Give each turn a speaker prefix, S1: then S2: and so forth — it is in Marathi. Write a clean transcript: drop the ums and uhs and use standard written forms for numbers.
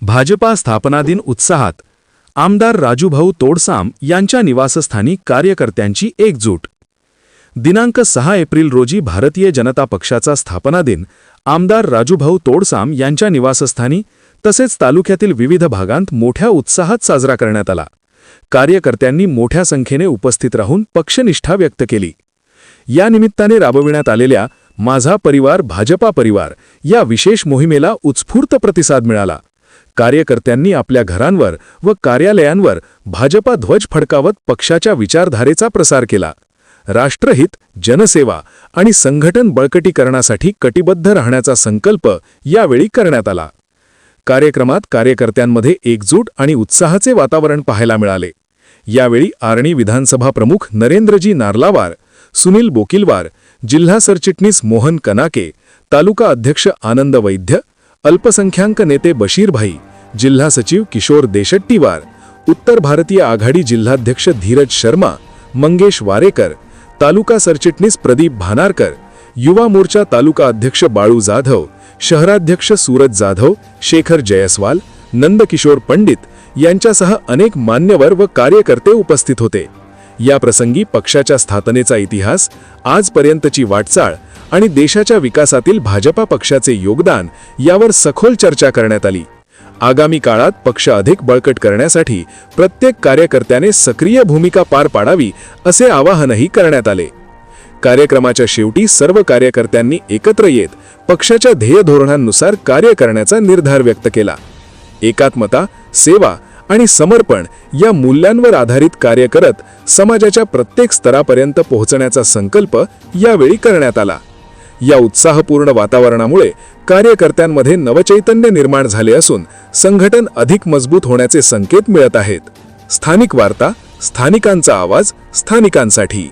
S1: भाजपा स्थापना दिन उत्साहात. आमदार राजूभाऊ तोडसाम यांच्या निवासस्थानी कार्यकर्त्यांची एकजूट. दिनांक 6 एप्रिल रोजी भारतीय जनता पक्षाचा स्थापना दिन आमदार राजूभाऊ तोडसाम यांच्या निवासस्थानी तसेच तालुक्यातील विविध भागांत मोठ्या उत्साहात साजरा करण्यात आला. कार्यकर्त्यांनी मोठ्या संख्येने उपस्थित राहून पक्षनिष्ठा व्यक्त केली. या निमित्ताने राबविण्यात आलेल्या माझा परिवार भाजपा परिवार या विशेष मोहिमेला उत्स्फूर्त प्रतिसाद मिळाला. कार्यकर्त्यांनी आपल्या घरांवर व कार्यालयांवर भाजपा ध्वज फडकावत पक्षाच्या विचारधारेचा प्रसार केला. राष्ट्रहित, जनसेवा आणि संघटन बळकटीकरणासाठी कटिबद्ध राहण्याचा संकल्प यावेळी करण्यात आला. कार्यक्रमात कार्यकर्त्यांमध्ये एकजूट आणि उत्साहाचे वातावरण पाहायला मिळाले. यावेळी आर्णी विधानसभा प्रमुख नरेंद्रजी नार्लावार, सुनील बोकिलवार, जिल्हा सरचिटणीस मोहन कनाके, तालुका अध्यक्ष आनंद वैद्य, अल्पसंख्याक नेते बशीरभाई, जिल्हा सचिव किशोर देशट्टीवार, उत्तर भारतीय आघाडी जिल्हाध्यक्ष धीरज शर्मा, मंगेश वारेकर, तालुका सरचिटणीस प्रदीप भानारकर, युवा मोर्चा तालुका अध्यक्ष बाळू जाधव, शहराध्यक्ष सूरज जाधव, शेखर जयस्वाल, नंदकिशोर पंडित यांच्यासह अनेक मान्यवर व कार्यकर्ते उपस्थित होते. या प्रसंगी पक्षाच्या स्थापनेचा इतिहास, आजपर्यंतची वाटचाल आणि देशाच्या विकासातील भाजपा पक्षाचे योगदान यावर सखोल चर्चा करण्यात आली. आगामी काळात पक्ष अधिक बळकट करण्यासाठी प्रत्येक कार्यकर्त्याने सक्रिय भूमिका पार पाडावी असे आवाहनही करण्यात आले. कार्यक्रमाच्या शेवटी सर्व कार्यकर्त्यांनी एकत्र येत पक्षाच्या ध्येय धोरणांनुसार कार्य करण्याचा निर्धार व्यक्त केला. एकात्मता, सेवा आणि समर्पण या मूल्यांवर आधारित कार्य करत समाजाच्या प्रत्येक स्तरापर्यंत पोहोचण्याचा संकल्प यावेळी करण्यात आला. या उत्साहपूर्ण वातावरणामुळे कार्यकर्त्यांमध्ये नवचैतन्य निर्माण झाले असून संघटन अधिक मजबूत होण्याचे संकेत मिळत आहेत. स्थानिक वार्ता, स्थानिकांचा आवाज, स्थानिकांसाठी.